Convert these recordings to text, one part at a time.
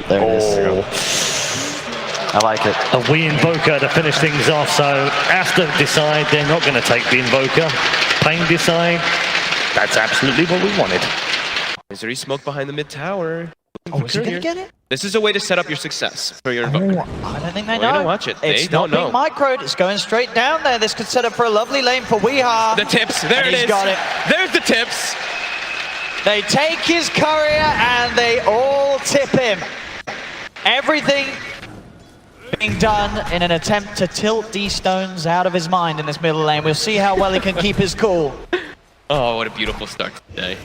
There it is. I like it. A wee Invoker to finish things off, so Aster decide they're not going to take the Invoker. paiN decide that's absolutely what we wanted. Misery smoke behind the mid tower. Oh, is he going to get it? This is a way to set up your success for your Invoker. I don't think they We're know. gonna watch it. They It's don't not being know. microed. It's going straight down there. This could set up for a lovely lane for Weeha. The tips. There it is. He's got it. There's the tips. They take his courier and they all tip him. Everything being done in an attempt to tilt D-Stones out of his mind in this middle lane. We'll see how well he can keep his cool. Oh, what a beautiful start to the day.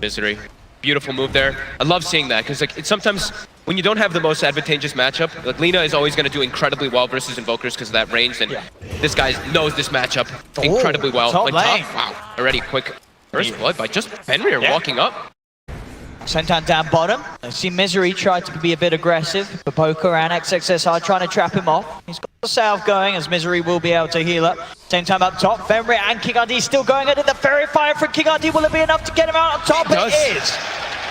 Misery. Beautiful move there. I love seeing that because like, sometimes when you don't have the most advantageous matchup, like Lina is always going to do incredibly well versus Invokers because of that range, and this guy knows this matchup incredibly well. Top lane. Wow, already quick first blood by just Fenrir walking up. Sent down bottom. I see Misery try to be a bit aggressive, but Poker and XXS are trying to trap him off. He's got the south going as Misery will be able to heal up. Same time up top, Fenrir and King RD still going at it. The Fairy Fire from King RD, will it be enough to get him out on top? It is.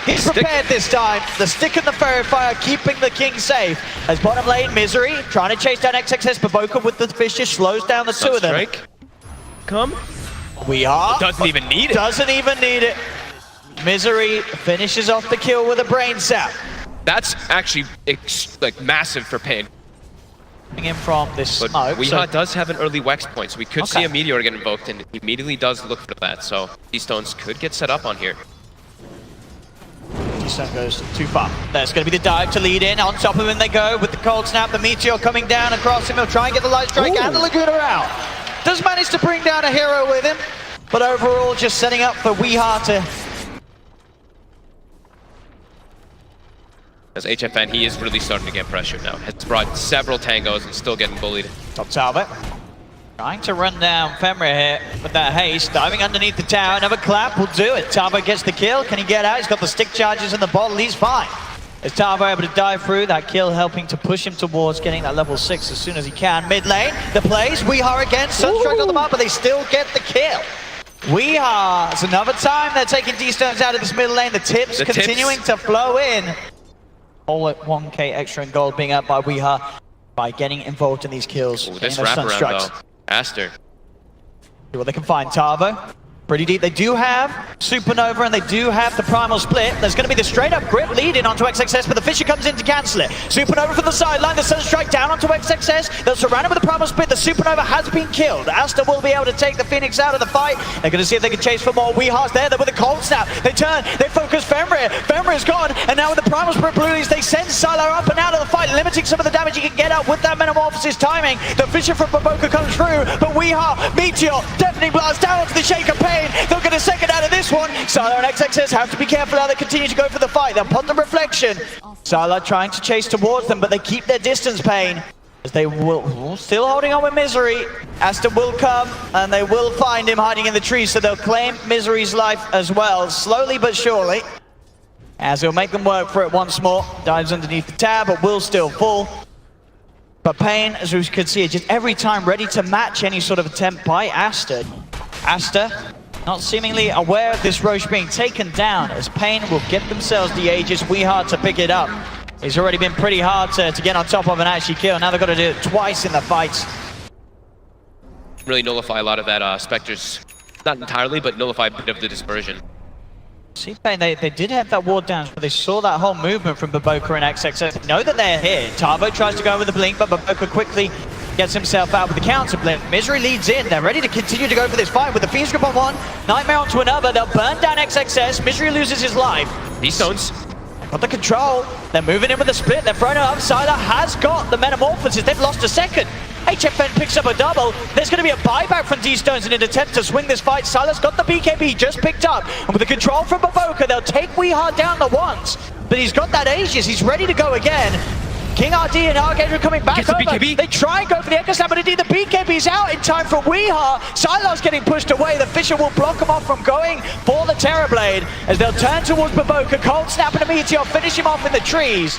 He's prepared this time. The stick and the Fairy Fire keeping the King safe. As bottom lane, Misery trying to chase down XXS, but Poker with the Fisher slows down the two of them. Come. Weeha Doesn't even need it. Doesn't even need it. Misery finishes off the kill with a brain sap. That's actually like massive for paiN. Coming in from this But smoke. Weeha does have an early Wex point, so we could see a Meteor get invoked, and he immediately does look for that. So these stones could get set up on here. D-Stone goes too far. There's going to be the dive to lead in. On top of him they go with the cold snap. The Meteor coming down across him. He'll try and get the light strike and the Laguna out. Does manage to bring down a hero with him, but overall just setting up for Weeha to... As HFN, he is really starting to get pressured now. Has brought several tangos and still getting bullied. Top Talbot trying to run down Fenrir here with that haste. Diving underneath the tower. Another clap will do it. Talbot gets the kill. Can he get out? He's got the stick charges in the bottle. He's fine. Is Talbot able to dive through? That kill helping to push him towards getting that level 6 as soon as he can. Mid lane, the plays. Weeha again. Sunstrike on them up, but they still get the kill. Weeha, it's another time they're taking D-Stones out of this middle lane. The tips continuing to flow in. All at 1k extra in gold being up by Weeha by getting involved in these kills. Ooh, this wraparound though. Aster. See what they can find. Tavo. Pretty deep. They do have Supernova and they do have the Primal Split. There's going to be the straight up grip lead in onto XXS, but the Fisher comes in to cancel it. Supernova from the sideline, the Sunstrike down onto XXS. They'll surround him with the Primal Split. The Supernova has been killed. Aster will be able to take the Phoenix out of the fight. They're going to see if they can chase for more. Weeha's there. They're with a cold snap. They turn. They focus Fenrir. Fenrir's gone. And now with the Primal Split Blues, they send Sylar up and out of the fight, limiting some of the damage he can get out with that Metamorphosis timing. The Fisher from Baboka comes through, but Weeha, Meteor, Deafening Blast down onto the Shaker paiN. They'll get a second out of this one. Sylar and XXS have to be careful how they continue to go for the fight. They'll put the reflection. Sylar trying to chase towards them, but they keep their distance, paiN. As they will still holding on with Misery. Aster will come and they will find him hiding in the trees, so they'll claim Misery's life as well, slowly but surely. As he'll make them work for it once more. Dives underneath the tab, but will still fall. But paiN, as we could see, just every time ready to match any sort of attempt by Aster. Aster not seemingly aware of this Roche being taken down, as paiN will get themselves the Aegis. Weeha to pick it up. It's already been pretty hard to get on top of and actually kill. Now they've got to do it twice in the fights. Really nullify a lot of that Spectre's, not entirely, but nullify a bit of the dispersion. See, paiN, they did have that ward down, but they saw that whole movement from Baboka and XXS. Know that they're here. Tavo tries to go with the blink, but Baboka quickly gets himself out with the counter blink. Misery leads in. They're ready to continue to go for this fight with the Fiend's Grip on one, Nightmare onto another. They'll burn down XXS. Misery loses his life. These stones. Got the control. They're moving in with the split. They're throwing it up. Sylar has got the Metamorphosis. They've lost a second. HFN picks up a double. There's going to be a buyback from D-Stones in an attempt to swing this fight. Sylar's got the BKB just picked up. And with the control from Baboka, they'll take Weeha down the once. But he's got that Aegis. He's ready to go again. King RD and Archangel coming back over. BKB. They try and go for the Echo Snap, but indeed the BKB's out in time for Weeha. Sylar's getting pushed away. The Fisher will block him off from going for the Terrorblade as they'll turn towards Baboka. Cold Snap and a Meteor finish him off in the trees.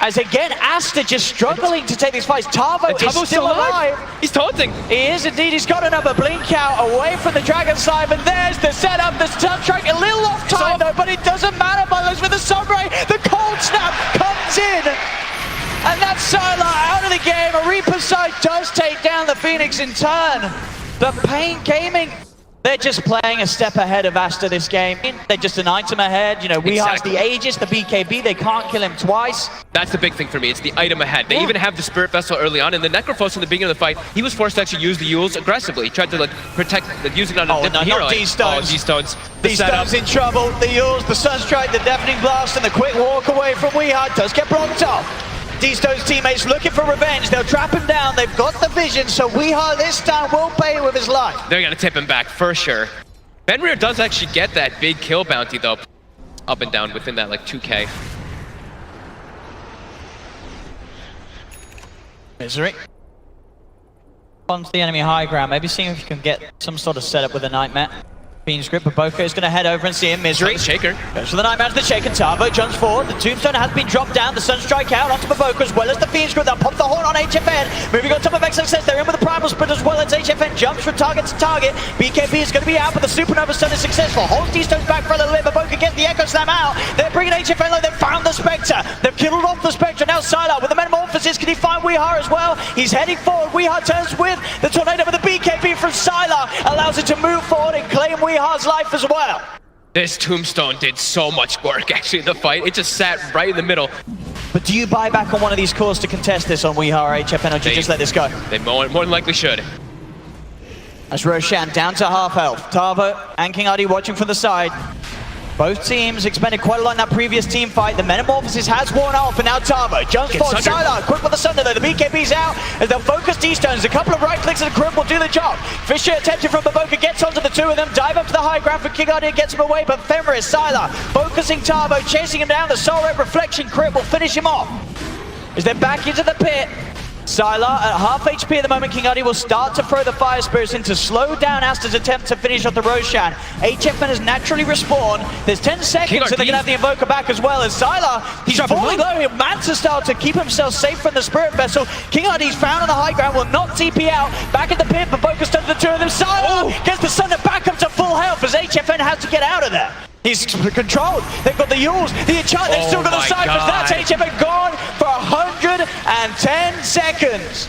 As again, Aster just struggling to take these fights. Tavo is Tavo's still alive. He's taunting. He is indeed. He's got another blink out away from the Dragon side, but there's the setup. The stun strike a little off time though, but it doesn't matter. Mullers with the Sunray. The cold snap comes in. And that's Sylar out of the game. A Reaper side does take down the Phoenix in turn. But paiN Gaming, they're just playing a step ahead of Aster this game. They're just an item ahead. You know, we have the Aegis, the BKB. They can't kill him twice. That's the big thing for me. It's the item ahead. They even have the Spirit Vessel early on, and the Necrophos in the beginning of the fight, he was forced to actually use the Yules aggressively. He tried to like protect, using it on a different hero. Not D-Stones. D-Stones. D-Stones in trouble. The Yules, the Sunstrike, the Deafening Blast, and the quick walk away from Weehart does get blocked off. D-Stone's teammates looking for revenge. They'll trap him down. They've got the vision, so Weehart this time will pay with his life. They're going to tip him back for sure. Fenrir does actually get that big kill bounty, though. Up and down within that, like, 2K. Misery. Onto the enemy high ground. Maybe seeing if you can get some sort of setup with a Nightmare. Fiend's Grip, Boca is going to head over and see him. Misery. Shaker. Goes for the Nightmare to the Shaker. Tavo jumps forward. The Tombstone has been dropped down. The Sunstrike out onto Boca as well as the Fiend's Grip. They'll pop the horn on HFN. Moving on top of XXS. They're in with the Primal Sprint as well as HFN jumps from target to target. BKB is going to be out, but the Supernova Stun is successful. Holds D-Stones back for a little bit, but Boca gets the Echo Slam out. They're bringing HFN low. They've found the Spectre. They've killed off the Spectre. Now Sylar with the Metamorphosis. Can he find Weehart as well? He's heading forward. Weehart turns with the Tornado, but the BKB from Sylar allows it to move forward and claim Weehart's life as well. This Tombstone did so much work, actually, in the fight. It just sat right in the middle. But do you buy back on one of these cores to contest this on Weehart or HFN, or do you just let this go? They more than likely should. As Roshan down to half health. Tavo and King Adi watching from the side. Both teams expended quite a lot in that previous team fight. The Metamorphosis has worn off, and now Tavo jumps forward. Sylar, quick with the Sunder though. The BKB's out as they'll focus D-Stones. A couple of right clicks and a grip will do the job. Fisher attempting from Baboka gets onto the two of them. Dive up to the high ground for King Adi and gets him away, but Fenrir is Sylar focusing Tavo, chasing him down. The Soul Red Reflection crit will finish him off. As they're back into the pit. Sylar at half HP at the moment. King Adi will start to throw the Fire Spirits in to slow down Aster's attempt to finish off the Roshan. HFN has naturally respawned. There's 10 seconds, so they can have the Invoker back as well. As Sylar, he's falling low, Manta style to keep himself safe from the Spirit Vessel. King Adi's found on the high ground, will not TP out. Back in the pit, but Boca's done the two of them. Sylar gets the Sunder back up to full health as HFN has to get out of there. He's controlled. They've got the Yules, the Enchant, they've still got the Cyphers. That's HFN gone for 110 seconds.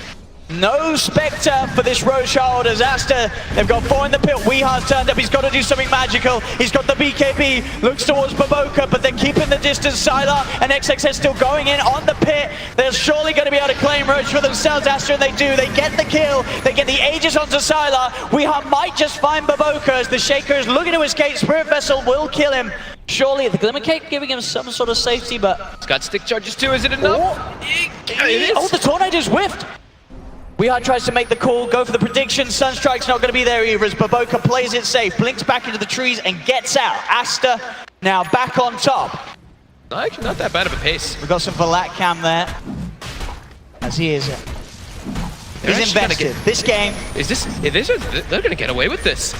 No Spectre for this Rochard as Aster. They've got 4 in the pit. Weehart's turned up. He's got to do something magical. He's got the BKB. Looks towards Baboka, but they're keeping the distance. Sylar and XXS still going in on the pit. They're surely going to be able to claim Roach for themselves, Aster, and they do. They get the kill. They get the Aegis onto Sylar. Weehart might just find Baboka as the Shaker is looking to escape. Spirit Vessel will kill him. Surely the Glimmer Cape giving him some sort of safety, but... It's got stick charges too. Is it enough? The Tornado's whiffed. Weehart tries to make the call, go for the prediction. Sunstrike's not going to be there either as Baboka plays it safe, blinks back into the trees and gets out. Aster now back on top. Actually, not that bad of a pace. We've got some Valat Cam there. As he is. He's invested. This game. They're going to get away with this.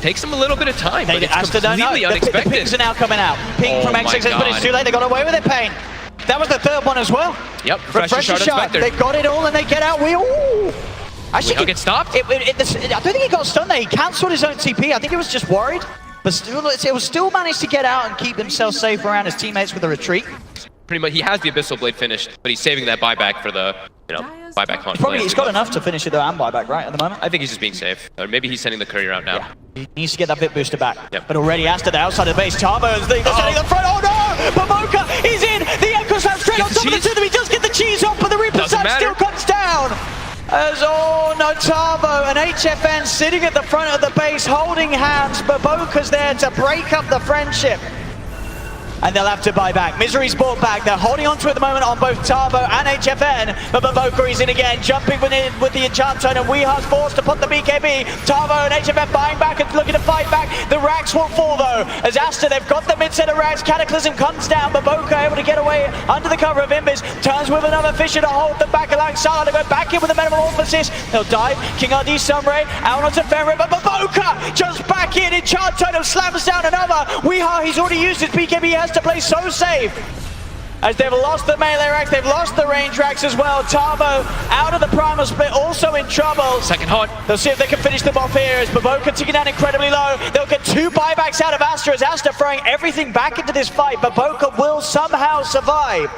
Takes them a little bit of time, but it's Aster completely unexpected. The pings are now coming out. Ping from XXS, but it's too late. They got away with it, paiN. That was the third one as well. Yep, Refresher shot. They got it all and they get out. Actually, We'll get stopped? I don't think he got stunned there. He cancelled his own TP. I think he was just worried. But still, it was still managed to get out and keep himself safe around his teammates with a retreat. Pretty much, he has the Abyssal Blade finished, but he's saving that buyback for the, buyback hunt. He's got enough to finish it though and buyback, right, at the moment? I think he's just being safe. Or maybe he's sending the courier out now. Yeah. He needs to get that bit booster back. Yep. But already Aster, the outside of the base, Tavo is standing in front. Oh no! Baboka, he's in! The Echo Slam straight on top of the two of them. He does get the cheese off, but the Reaper Slam still comes down. As Tavo and HFN sitting at the front of the base holding hands. Baboka's there to break up the friendship. And they'll have to buy back. Misery's bought back. They're holding on to it at the moment on both Tavo and HFN. But Baboka is in again, jumping with the enchant tone, and Weehart's forced to put the BKB. Tavo and HFN buying back and looking to fight back. The racks won't fall though. As Aster, they've got the mid set of racks. Cataclysm comes down. Baboka able to get away under the cover of Imbis. Turns with another Fisher to hold them back alongside. They go back in with a Metamorphosis. They'll dive. King RD Sunray out onto Fenrir, but Baboka jumps back in. Enchant tone slams down another. Weehart, he's already used his BKB. He has to play so safe. as they've lost the melee racks, they've lost the range racks as well. Tavo out of the primal split, also in trouble. Second hot. They'll see if they can finish them off here as Baboka ticking down incredibly low. They'll get 2 buybacks out of Aster as Aster throwing everything back into this fight. Baboka will somehow survive.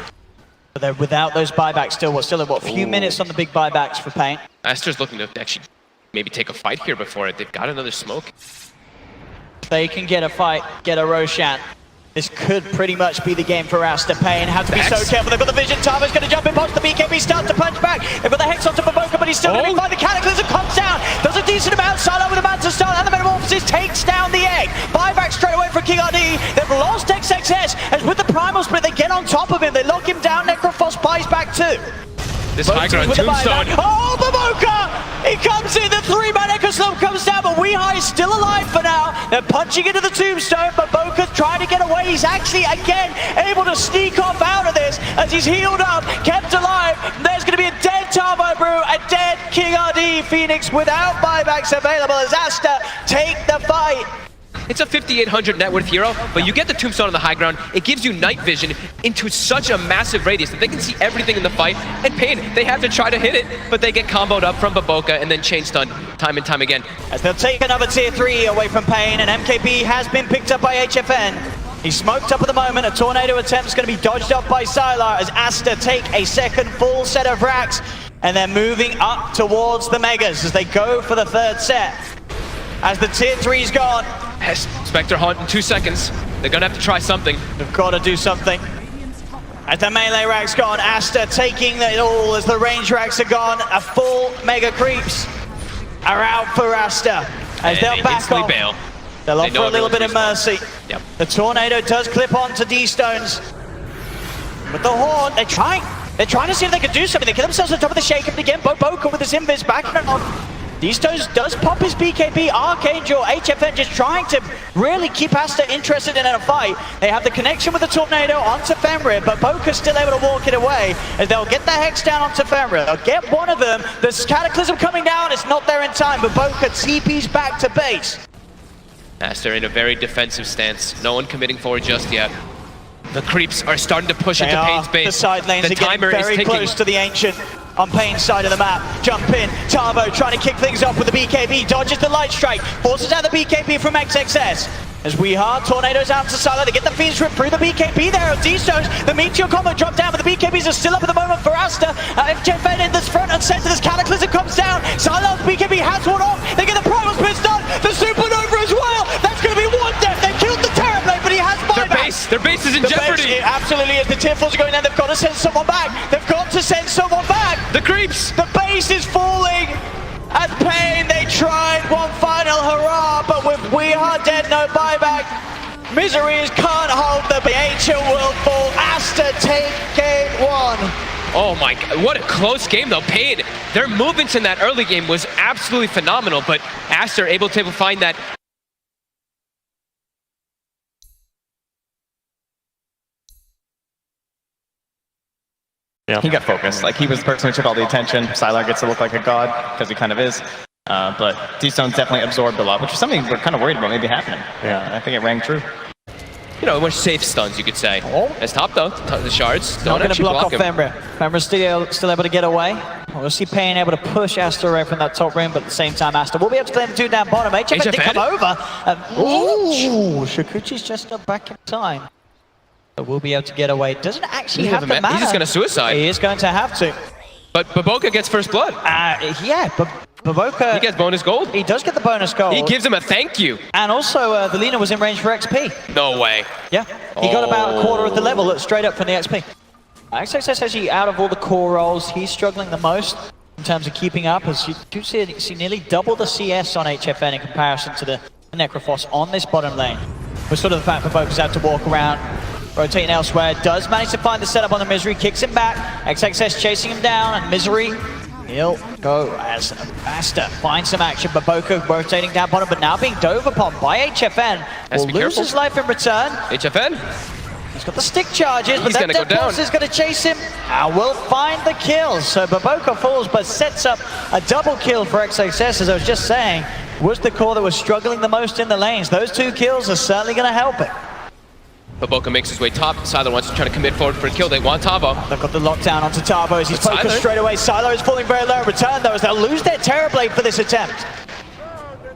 But they're without those buybacks still. Still a few minutes on the big buybacks for paiN. Aster's looking to actually maybe take a fight here before it. They've got another smoke. They can get a fight, get a Roshan. This could pretty much be the game for Aster. paiN have to be so careful. They've got the vision. Tavo's going to jump in, punch the BKB, starts to punch back. They've got the Hex onto Baboka, but he's still going to be fine. The Cataclysm comes down, does a decent amount. Silo with a Manta start, and the Metamorphosis takes down the egg. Buyback straight away from King RD. They've lost XXS, as with the Primal Split, they get on top of him. They lock him down. Necrophos buys back too. This high ground tombstone. Oh, Baboka! He comes in, the 3-man Echo Slope comes down, but WeHigh is still alive for now. They're punching into the tombstone. Baboka's trying to get away. He's actually, again, able to sneak off out of this as he's healed up, kept alive. There's going to be a dead Tavo Brew, a dead King RD Phoenix without buybacks available as Aster take the fight. It's a 5,800 net worth hero, but you get the tombstone on the high ground. It gives you night vision into such a massive radius that they can see everything in the fight. And paiN, they have to try to hit it, but they get comboed up from Baboka and then chain stunned time and time again. As they'll take another tier 3 away from paiN, and MKB has been picked up by HFN. He's smoked up at the moment. A tornado attempt is going to be dodged off by Sylar as Aster take a second full set of racks, and they're moving up towards the Megas as they go for the 3rd set. As the tier 3's gone. Spectre Hunt in 2 seconds. They're gonna have to try something. They've got to do something. As the melee rack's gone, Aster taking it all as the range racks are gone. A full Mega Creeps are out for Aster as they'll back off. Bail. They'll offer a little bit of mercy. Yep. The tornado does clip onto D-Stones. With the Horn, they're trying to see if they can do something. They get themselves on top of the shake-up again. Baboka with his invis back on. D-Stones does pop his BKB, Archangel, HFN just trying to really keep Aster interested in a fight. They have the connection with the Tornado onto Fenrir, but Baboka's still able to walk it away as they'll get the Hex down onto Fenrir. They'll get one of them. The Cataclysm coming down, it's not there in time, but Baboka TP's back to base. Aster in a very defensive stance. No one committing forward just yet. The creeps are starting to push into paiN's base. The side lanes the are getting very close to the Ancient. On paiN's side of the map, jump in, Tavo trying to kick things off with the BKB, dodges the Light Strike, forces out the BKB from XXS. As WeHigh, Tornadoes out to Silo, they get the Fiends ripped through the BKB there of D-Stones. The Meteor combo dropped down, but the BKBs are still up at the moment for Aster. FJFN in this front and center, this Cataclysm comes down. Silo, the BKB has one off, they get the Primal Splits done, the Supernova as well. That's going to be one death, they killed the Terrorblade, but he has buyback. Their base is in jeopardy. Base, absolutely, as the tier 4s are going down, they've got to send someone back. They've got to send someone back. The creeps. The base is falling. At paiN, they tried one final hurrah, but with WeHigh dead, no buyback. Miseries can't hold the BHL will fall. Aster take game 1. Oh my god, what a close game though. paiN, their movements in that early game was absolutely phenomenal, but Aster able to find that. Yeah. He got focused. Like, he was the person who took all the attention. Sylar gets to look like a god, because he kind of is. But D-Stone's definitely absorbed a lot, which is something we're kind of worried about maybe happening. Yeah, I think it rang true. You know, more safe stuns, you could say. Oh. As top though, the shards Not don't going to actually block off him. Fenrir. Fenrir's still able to get away. We'll see paiN able to push Aster away from that top rim, but at the same time, Aster will be able to claim the 2 down bottom. HFN did come over. Ooh, Shakuchi's just got back in time. But will be able to get away. Doesn't actually have the mana. He's just going to suicide. He is going to have to. But Baboka gets first blood. Yeah, but Baboka... He gets bonus gold. He does get the bonus gold. He gives him a thank you. And also, the Lina was in range for XP. No way. Yeah, he got about a quarter of the level straight up from the XP. XXS actually, out of all the core roles, he's struggling the most in terms of keeping up, as you do see nearly double the CS on HFN in comparison to the Necrophos on this bottom lane. But sort of the fact Baboka's had to walk around, rotating elsewhere, does manage to find the setup on the Misery, kicks him back, XXS chasing him down, and Misery, he'll go as Aster finds some action. Baboka rotating down bottom, but now being dove upon by HFN, will lose his life in return. HFN? He's got the stick charges, but He's that dead boss is going to chase him and will find the kill. So Baboka falls, but sets up a double kill for XXS, as I was just saying, was the core that was struggling the most in the lanes. Those 2 kills are certainly going to help it. Baboka makes his way top. Sylar wants to try to commit forward for a kill. They want Tavo. They've got the lockdown onto Tavo as he's But focused Sylar? straight away. Sylar is falling very low. Return though as they'll lose their Terrorblade for this attempt.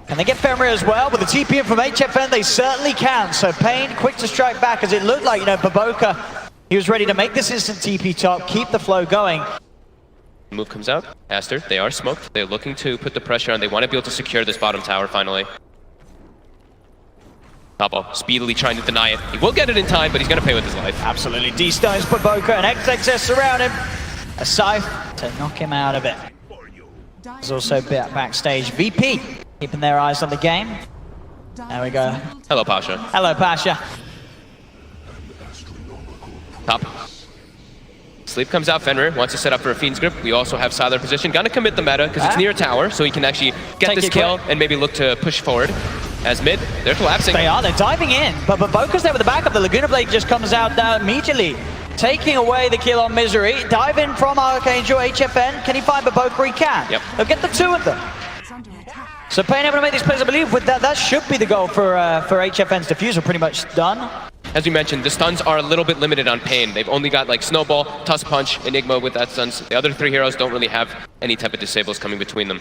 Can they get Fenrir as well? With the TP in from HFN, they certainly can. So paiN quick to strike back as it looked like, Baboka, he was ready to make this instant TP top, keep the flow going. Move comes out. Aster, they are smoked. They're looking to put the pressure on. They want to be able to secure this bottom tower finally. Tavo speedily trying to deny it. He will get it in time, but he's going to pay with his life. Absolutely. D-Stones, Baboka, and XXS surround him. A scythe to knock him out of it. There's also backstage VP keeping their eyes on the game. There we go. Hello, Pasha. Hello, Pasha. Top. Sleep comes out. Fenrir wants to set up for a Fiend's Grip. We also have Sylar position. Gonna commit the meta because it's near a tower, so he can actually get Take this it kill quick. and maybe look to push forward. As mid, they're collapsing. They're diving in, but Baboka's there with the backup. The Laguna Blade just comes out immediately, taking away the kill on Misery. Dive in from Archangel, HFN. Can he find Baboka? He can. Yep. They'll get the two of them. So paiN able to make these plays, I believe, with that should be the goal for HFN's diffuser, pretty much done. As you mentioned, the stuns are a little bit limited on paiN. They've only got like Snowball, Tusk Punch, Enigma with that stuns. The other three heroes don't really have any type of disables coming between them.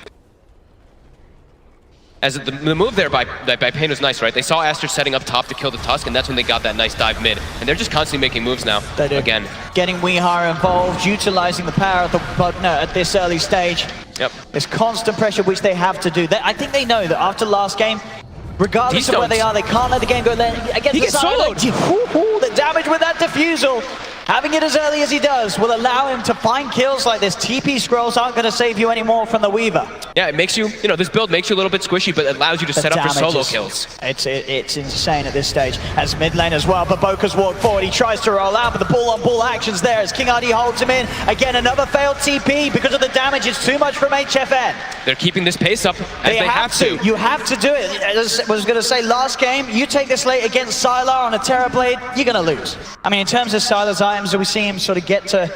As the move there by paiN was nice, right? They saw Aster setting up top to kill the Tusk, and that's when they got that nice dive mid. And they're just constantly making moves now. They do. Again. Getting Weehar involved, utilizing the power of the partner at this early stage. Yep. There's constant pressure which they have to do. I think they know that after last game, regardless of where they are, they can't let the game go against He the gets soloed. The damage with that defusal, having it as early as he does, will allow him to find kills like this. TP scrolls aren't going to save you anymore from the Weaver. Yeah, it makes you, this build makes you a little bit squishy, but it allows you to set up for solo kills. It's insane at this stage. As mid lane as well, Baboka's walked forward. He tries to roll out, but the ball-on-ball action's there as King RD holds him in. Again, another failed TP because of the damage. It's too much from HFN. They're keeping this pace up as they have to. You have to do it. As I was going to say, last game, you take this late against Sylar on a Terrorblade, you're going to lose. I mean, in terms of Sylar's items, we see him sort of get to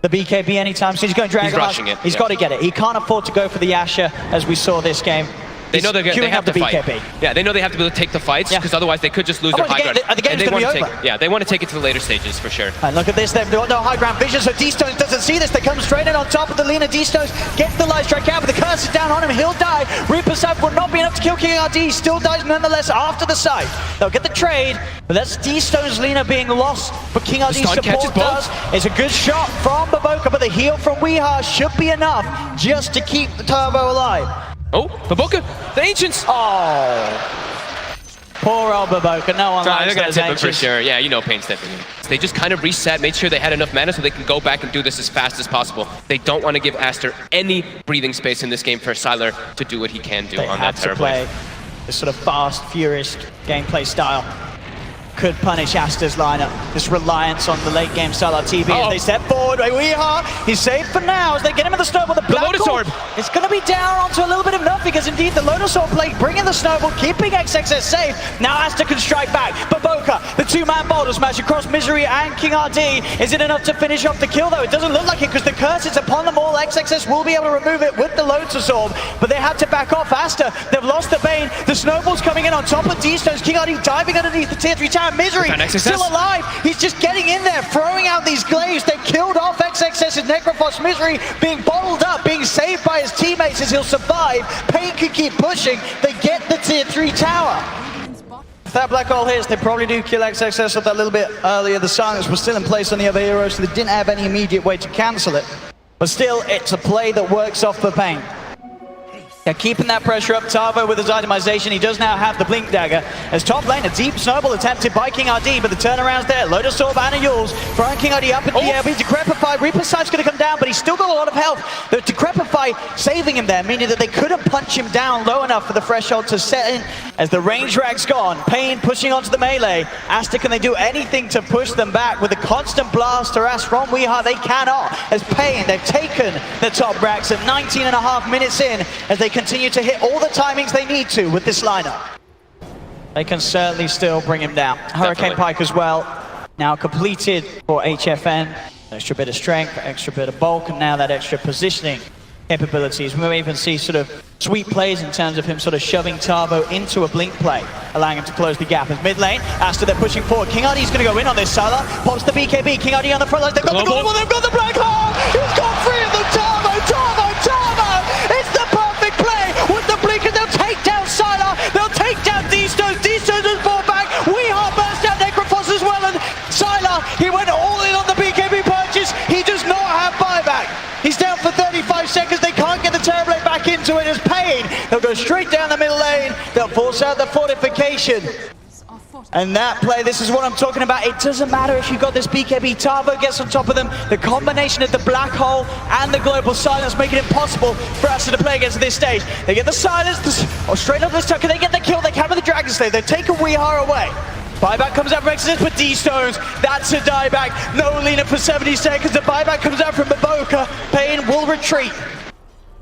the BKB anytime soon. He's going Dragon He's rushing it. He's got to get it. He can't afford to go for the Asher, as we saw this game. They know they have to fight. BKB. Yeah, they know they have to be able to take the fights because otherwise they could just lose their high ground. The game's going to be over. They want to take it to the later stages for sure. And look at this, they've got no high ground vision, so D-Stones doesn't see this. They come straight in on top of the Lina. D-Stones gets the light strike out, but the curse is down on him. He'll die. Reaper Scythe will not be enough to kill King RD. He still dies nonetheless after the scythe. They'll get the trade, but that's D-Stones Lina being lost, but King RD's support does. It's a good shot from Baboka, but the heal from Weehar should be enough just to keep the Turbo alive. Oh, Baboka, the Ancients! Oh, poor old Baboka. No one likes they're gonna those tip him for Ancients. sure. Yeah, paiN's stepping in. They just kind of reset, made sure they had enough mana so they can go back and do this as fast as possible. They don't want to give Aster any breathing space in this game for Sylar to do what he can do on that Terrorblade. Play this sort of fast, furious gameplay style. Could punish Aster's lineup. This reliance on the late game Sylar TV as they step forward. Weehar, he's saved for now as they get him in the snowball. The Lotus Orb. It's going to be down onto a little bit of nothing because indeed the Lotus Orb play bringing the snowball, keeping XXS safe. Now Aster can strike back. Baboka, the two-man boulder smash across Misery and King RD. Is it enough to finish off the kill though? It doesn't look like it because the curse is upon them all. XXS will be able to remove it with the Lotus Orb, but they had to back off. Aster, they've lost the bane. The snowball's coming in on top of D-Stones. King RD diving underneath the tier 3 tower. Misery still alive. He's just getting in there, throwing out these glaives. They've killed off XXS's Necrophos. Misery being bottled up, being saved by his teammates as he'll survive. paiN can keep pushing. They get the tier 3 tower. If that black hole hits, they probably do kill XXS with that a little bit earlier. The silence was still in place on the other heroes, so they didn't have any immediate way to cancel it. But still, it's a play that works off for paiN. They're keeping that pressure up. Tavo with his itemization. He does now have the Blink Dagger. As top lane, a deep snowball attempted by King RD, but the turnaround's there. Lotus Orb and a Yules throwing King RD up in the air. But he's decrepified. Reaper Scythe's going to come down, but he's still got a lot of health. The decrepify saving him there, meaning that they couldn't punch him down low enough for the threshold to set in. As the range drag's gone, paiN pushing onto the melee. Aster, can they do anything to push them back? With a constant blast harass from Weehar, they cannot. As paiN, they've taken the top racks at 19.5 minutes in, as they continue to hit all the timings they need to with this lineup. They can certainly still bring him down. Hurricane Pike as well, now completed for HFN. Extra bit of strength, extra bit of bulk, and now that extra positioning capabilities. We may even see sort of sweet plays in terms of him sort of shoving Tavo into a blink play, allowing him to close the gap. As mid lane, Aster, they're pushing forward. King RD's going to go in on this. Salah pops the BKB. King RD on the front line. They've got the global. They've got the black hole. He's got three of them. Tavo. It's the perfect play with the blink, and they'll take down Salah. They'll take down D-Stones. D-Stones has brought back. Weehar burst out Necrophos as well, and Salah, he went all in on the BKB purchase. He does not have buyback. He's down for 35 seconds. They can't get the Terrorblade back into it as paiN. They'll go straight down the middle lane. They'll force out the fortification. And that play, this is what I'm talking about. It doesn't matter if you've got this BKB. Tavo gets on top of them. The combination of the black hole and the global silence making it impossible for us to play against at this stage. They get the silence. Straight up this tuck. Can they get the kill? They can with the Dragon Slayer. They take a Weehar away. Buyback comes out from Exodus, but D-Stones, that's a dieback. No Lina for 70 seconds. The buyback comes out from Baboka. paiN will retreat.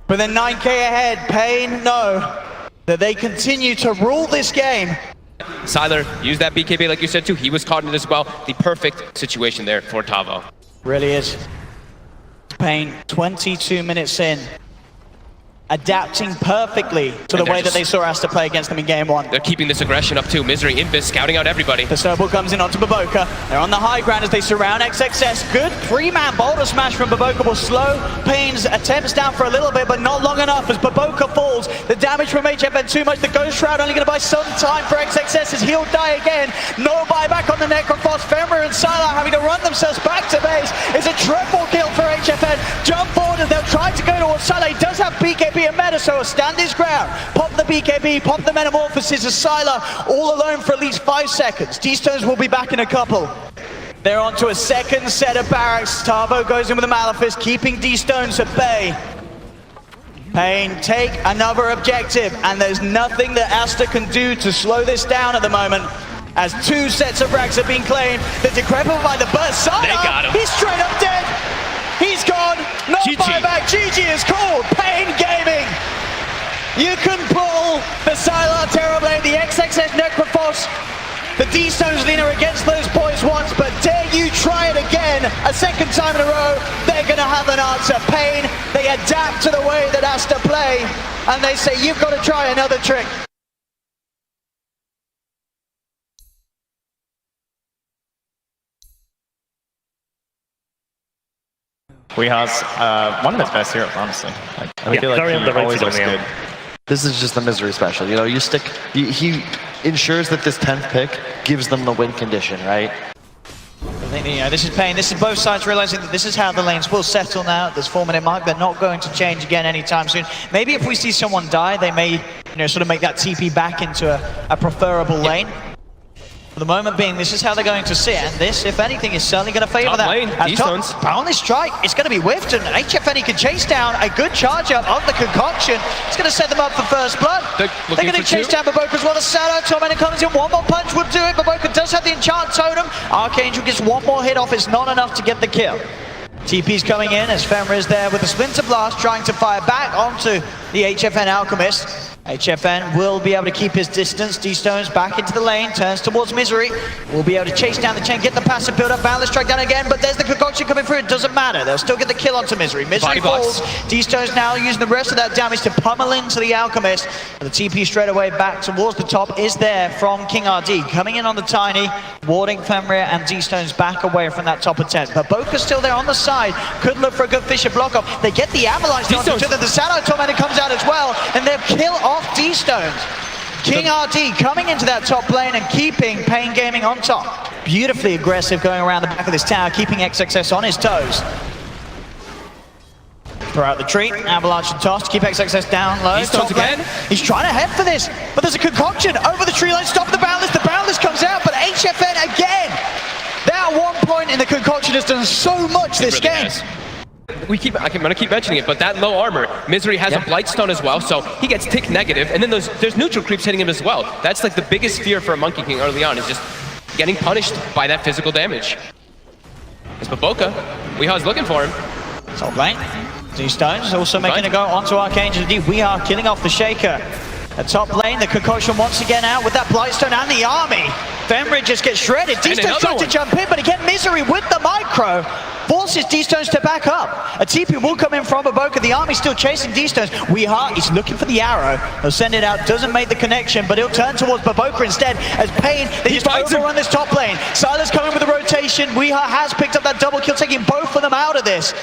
But then 9k ahead. paiN know that they continue to rule this game. Sylar used that BKB like you said too. He was caught in it as well. The perfect situation there for Tavo. Really is. paiN 22 minutes in. Adapting perfectly to the way that they saw Aster play against them in game one. They're keeping this aggression up too. Misery, Invis, scouting out everybody. The snowball comes in onto Baboka. They're on the high ground as they surround XXS. Good three-man boulder smash from Baboka will slow paiN's attempts down for a little bit, but not long enough as Baboka falls. The damage from HFN too much. The Ghost Shroud only going to buy some time for XXS as he'll die again. No buyback on the Necrophos. Femra and Sylar having to run themselves back to base. It's a triple kill for HFN. Jump forward and they'll try to go towards Sylar. He does have BKB and meta, so he'll stand his ground. Pop the BKB, pop the Metamorphosis as Sylar all alone for at least 5 seconds. D-Stones will be back in a couple. They're on to a second set of barracks. Tavo goes in with a Malefice, keeping D-Stones at bay. paiN take another objective, and there's nothing that Aster can do to slow this down at the moment. As 2 sets of racks have been claimed, the decrepit by the burst. Sylar, they got him. He's straight up dead. He's gone. No buyback. GG is called. paiN Gaming. You can pull the Sylar Terrorblade, the XXS Necrophos, the D-Stones Lina against those boys once, but dare you try it again a second time in a row, they're going to have an answer. paiN, they adapt to the way that Aster play, and they say, you've got to try another trick. Weehar's one of his best heroes, honestly. I feel like very he underrated always looks on the good. end. This is just the Misery special. You know, you stick. He ensures that this 10th pick gives them the win condition, right? I think, you know, this is paiN. This is both sides realizing that this is how the lanes will settle now at this 4-minute mark. They're not going to change again anytime soon. Maybe if we see someone die, they may, you know, sort of make that TP back into a preferable lane. For the moment being, this is how they're going to sit, and this, if anything, is certainly going to favor that. Lane, D-Stones. On this strike, it's going to be whiffed, and HFN can chase down a good charge up of the concoction. It's going to set them up for first blood. They're going to chase down Baboka as well. The Shadow Tormentor comes in. One more punch will do it. Baboka does have the enchant totem. Archangel gets one more hit off. It's not enough to get the kill. TP's coming in as Femra is there with the Splinter Blast, trying to fire back onto the HFN Alchemist. HFN will be able to keep his distance. D-Stones back into the lane, turns towards Misery. Will be able to chase down the chain, get the passive build up, Boundless strike down again, but there's the concoction coming through. It doesn't matter. They'll still get the kill onto Misery. Misery falls. D-Stones now using the rest of that damage to pummel into the Alchemist. And the TP straight away back towards the top is there from King RD. Coming in on the Tiny, warding Femra and D-Stones back away from that top attempt. But Boka's still there on the side. Could look for a good Fisher block off. They get the Avalanche onto each other. The Shadow Tormentor comes out as well, and they'll kill off D-Stones. King RD coming into that top lane and keeping paiN Gaming on top. Beautifully aggressive going around the back of this tower, keeping XXS on his toes. Throw out the tree, Avalanche and toss to keep XXS down low. D-Stones again. He's trying to head for this, but there's a concoction over the tree line, stop the Boundless. The Boundless comes out, but HFN again. That one point in the concoction has done so much this game. I'm gonna keep mentioning it, but that low armor, Misery has a Blightstone as well, so he gets tick negative, and then there's neutral creeps hitting him as well. That's like the biggest fear for a Monkey King early on, is just getting punished by that physical damage. It's Baboka. Weehar's looking for him. Top lane. D-Stones also making a go onto Archangel. We are killing off the Shaker. At top lane, the concoction once again out with that Blightstone and the army. Femra just gets shredded. D-Stones tries to jump in, but again, Misery with the micro. forces D-Stones to back up. A TP will come in from Aboka. The army's still chasing D-Stones. weeha is looking for the arrow. He'll send it out, doesn't make the connection, but he'll turn towards Baboka instead as paiN, they just overrun this top lane. Silas coming with the rotation. weeha has picked up that double kill, taking both of them out of this.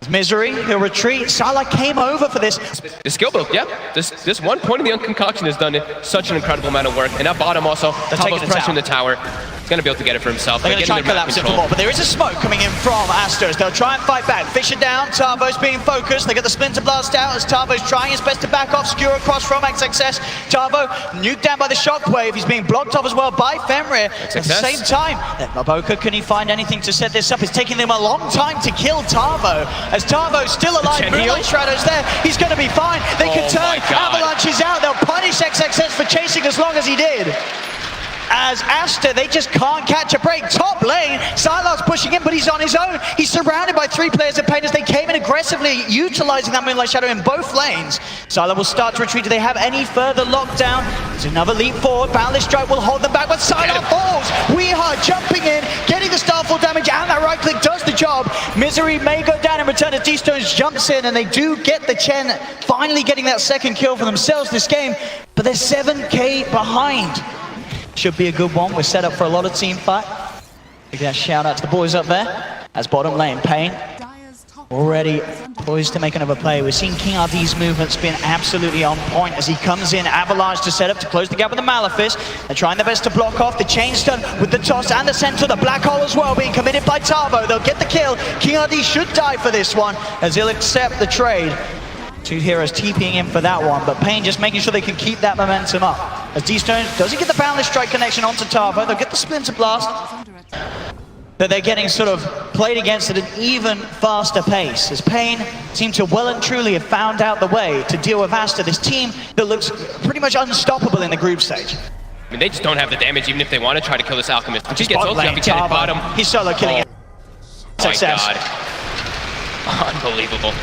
Misery, he'll retreat. Salah came over for this. The skill build, yeah. This one point of the unconcoction has done such an incredible amount of work. And at bottom also, Tavo's pressuring the tower. He's going to be able to get it for himself. They're going to try and collapse it for more, but there is a smoke coming in from Aster. They'll try and fight back. Fisher down, Tavo's being focused. They get the Splinter Blast out as Tavo's trying his best to back off. Skewer across from XXS. Tavo nuked down by the shockwave. He's being blocked off as well by Fenrir. At the same time, Maboka, can he find anything to set this up? It's taking them a long time to kill Tavo. As Tavo's still alive, Moonlight Shadow's there. He's going to be fine. They can turn. Avalanche is out. They'll punish XXS for chasing as long as he did. As Aster, they just can't catch a break. Top lane, Sylar's pushing in, but he's on his own. He's surrounded by 3 players of paiN as they came in aggressively, utilizing that Moonlight Shadow in both lanes. Sylar will start to retreat. Do they have any further lockdown? There's another leap forward. Boundless Strike will hold them back, but Sylar falls. weeha jumping in, getting the Starfall damage, and that right click does the job. Misery may go down in return as D-Stones jumps in, and they do get the Chen, finally getting that second kill for themselves this game, but they're 7k behind. Should be a good one. We're set up for a lot of team fight. Big shout out to the boys up there. As bottom lane, paiN already poised to make another play. We're seeing King RD's movements being absolutely on point as he comes in. Avalanche to set up to close the gap with the Malefice. They're trying their best to block off the chain stun with the toss and the center. The black hole as well being committed by Tavo. They'll get the kill. King RD should die for this one as he'll accept the trade. 2 heroes TPing in for that one, but paiN just making sure they can keep that momentum up. As D-Stones doesn't get the Boundless Strike connection onto Tavo, they'll get the Splinter Blast, but they're getting sort of played against at an even faster pace, as paiN seem to well and truly have found out the way to deal with Aster, this team that looks pretty much unstoppable in the group stage. I mean, they just don't have the damage even if they want to try to kill this Alchemist. He gets ulti up, he can't bottom. He's solo killing it. Success. God. Unbelievable.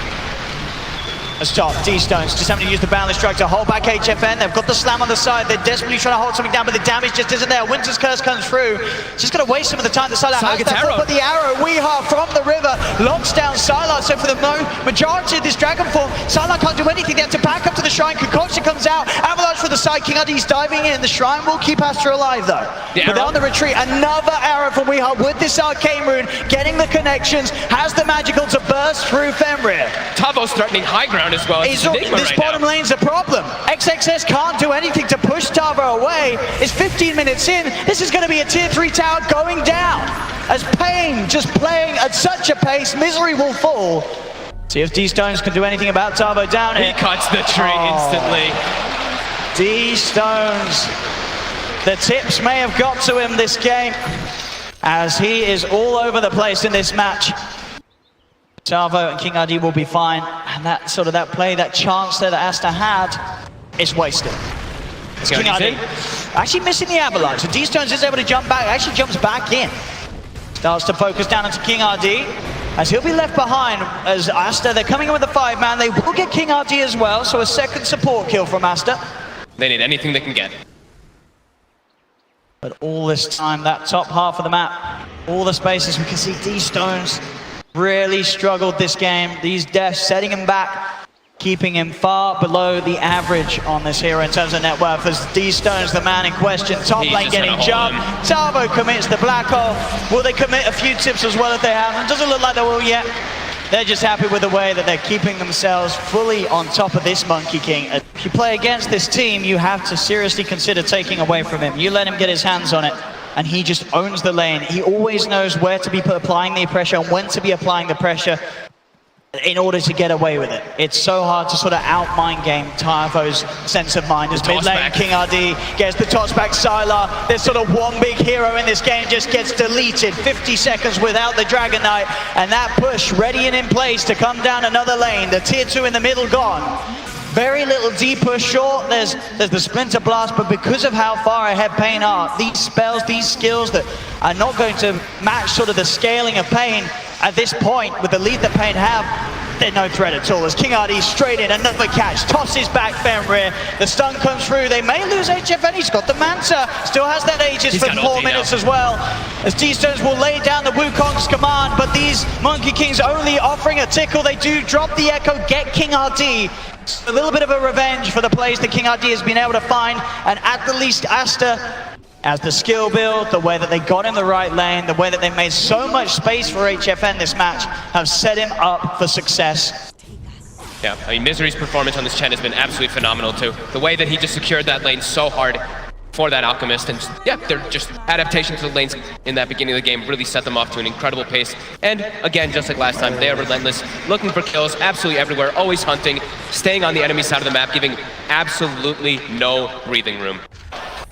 As top, D-Stones just having to use the Boundless Strike to hold back HFN. They've got the slam on the side. They're desperately trying to hold something down, but the damage just isn't there. Winter's Curse comes through. Just going to waste some of the time that Sylar has that. But the arrow, weeha from the river, locks down Sylar. So for the majority of this Dragon Form, Sylar can't do anything. They have to back up to the Shrine. Concoction comes out. Avalanche for the side. King RD's diving in. The Shrine will keep Aster alive, though. But on the retreat, another arrow from weeha with this Arcane Rune, getting the connections, has the magical to burst through Fenrir. Tavo's threatening high ground as well. This bottom lane's a problem. XXS can't do anything to push Tavo away. It's 15 minutes in. This is going to be a tier 3 tower going down. As paiN just playing at such a pace, Misery will fall. See if D-Stones can do anything about Tavo down here. He cuts the tree instantly. D-Stones. The tips may have got to him this game as he is all over the place in this match. Tavo and King RD will be fine, and that sort of that play, that chance there that Aster had, is wasted. It's King RD actually missing the Avalanche. So D-Stones is able to jump back, actually jumps back in. Starts to focus down into King RD, as he'll be left behind as Aster, they're coming in with a 5-man. They will get King RD as well, so a second support kill from Aster. They need anything they can get. But all this time, that top half of the map, all the spaces, we can see D-Stones really struggled this game. These deaths setting him back, keeping him far below the average on this hero in terms of net worth. As D-Stones, the man in question, top lane getting jumped. Tavo commits the black hole. Will they commit a few tips as well if they have? It doesn't look like they will yet. They're just happy with the way that they're keeping themselves fully on top of this Monkey King. If you play against this team, you have to seriously consider taking away from him. You let him get his hands on it, and he just owns the lane. He always knows where to be applying the pressure and when to be applying the pressure in order to get away with it. It's so hard to sort of out-mind game Tavo's sense of mind. As mid lane, King RD gets the toss back. Sylar, there's sort of one big hero in this game, just gets deleted. 50 seconds without the Dragon Knight, and that push ready and in place to come down another lane. The tier 2 in the middle gone. Very little D push short, there's the Splinter Blast, but because of how far ahead paiN are, these spells, these skills that are not going to match sort of the scaling of paiN at this point with the lead that paiN have, they're no threat at all. As King RD straight in, another catch, tosses back Fenrir, the stun comes through, they may lose HFN, he's got the Manta, still has that Aegis for 4 minutes as well. As D-Stones will lay down the Wu Wukong's command, but these Monkey Kings only offering a tickle. They do drop the Echo, get King RD. A little bit of a revenge for the plays that King RD has been able to find, and at the least Aster, as the skill build, the way that they got in the right lane, the way that they made so much space for HFN this match, have set him up for success. Yeah, I mean, Misery's performance on this Chen has been absolutely phenomenal too. The way that he just secured that lane so hard for that Alchemist, and yeah, they're just adaptation to the lanes in that beginning of the game really set them off to an incredible pace. And again, just like last time, they are relentless, looking for kills absolutely everywhere, always hunting, staying on the enemy side of the map, giving absolutely no breathing room.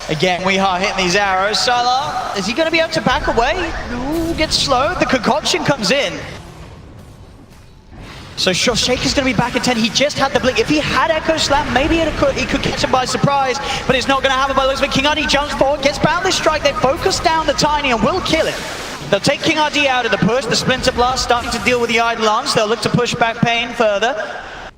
Again, we are hitting these arrows. Salah, is he going to be able to back away? Ooh, gets slowed. The concoction comes in. So sure, Shaker's going to be back in 10. He just had the blink. If he had Echo Slam, maybe he could catch him by surprise, but it's not going to happen by the looks of it. King RD jumps forward, gets Boundless Strike. They focus down the Tiny and will kill him. They'll take King RD out of the push. The Splinter Blast starting to deal with the Eidolons. They'll look to push back paiN further.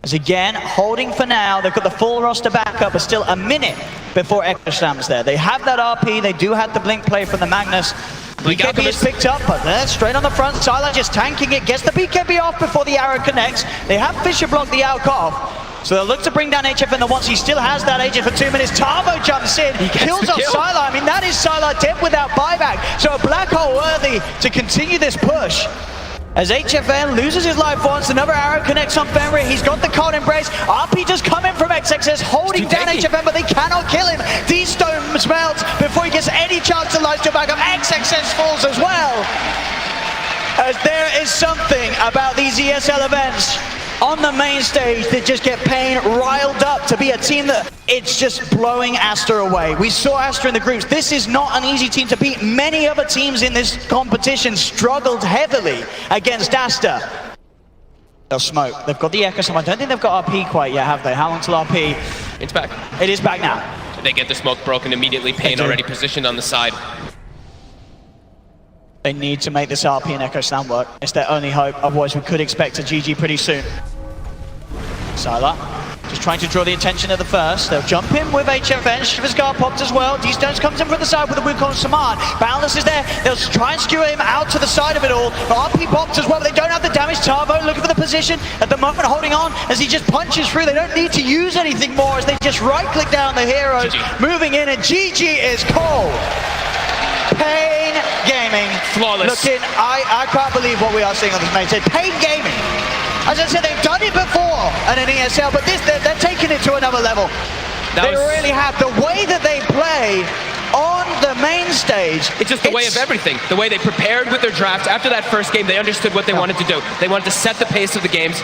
As again, holding for now. They've got the full roster back up, but still a minute before Echo Slam's there. They have that RP. They do have the blink play from the Magnus. BKB is picked up, but they're straight on the front. Sylar just tanking it, gets the BKB off before the arrow connects. They have Fisher block the out off, so they'll look to bring down HFN the once he still has that agent for 2 minutes. Tavo jumps in, kills off Sylar. I mean, that is Sylar dead without buyback, so a black hole worthy to continue this push. As HFN loses his life once, another arrow connects on Fenrir. He's got the cold embrace. RP just coming from XXS, holding down HFN, but they cannot kill him. D-Stone melts before he gets any chance of life to back up. XXS falls as well. As there is something about these ESL events on the main stage that just get paiN riled up to be a team that it's just blowing Aster away. We saw Aster in the groups. This is not an easy team to beat. Many other teams in this competition struggled heavily against Aster. They'll smoke. They've got the Echo Slam. I don't think they've got RP quite yet, have they? How long till RP? It's back. It is back now. They get the smoke broken immediately. paiN already positioned on the side. They need to make this RP and Echo Slam work. It's their only hope. Otherwise, we could expect a GG pretty soon. Sylar just trying to draw the attention of the first. They'll jump in with HFN. Shiver's guard popped as well. D-Stones comes in from the side with the Wukong Saman. Boundless is there. They'll try and skewer him out to the side of it all. But RP popped as well. They don't have the damage. Tavo looking for the position. At the moment, holding on as he just punches through. They don't need to use anything more as they just right-click down the heroes. Moving in, and GG is called. paiN Gaming. Flawless. Looking, I can't believe what we are seeing on this main stage. paiN Gaming. As I said, they've done it before at an ESL, but this, they're taking it to another level. They really have. The way that they play on the main stage. It's just the way of everything. The way they prepared with their draft. After that first game, they understood what they wanted to do. They wanted to set the pace of the games.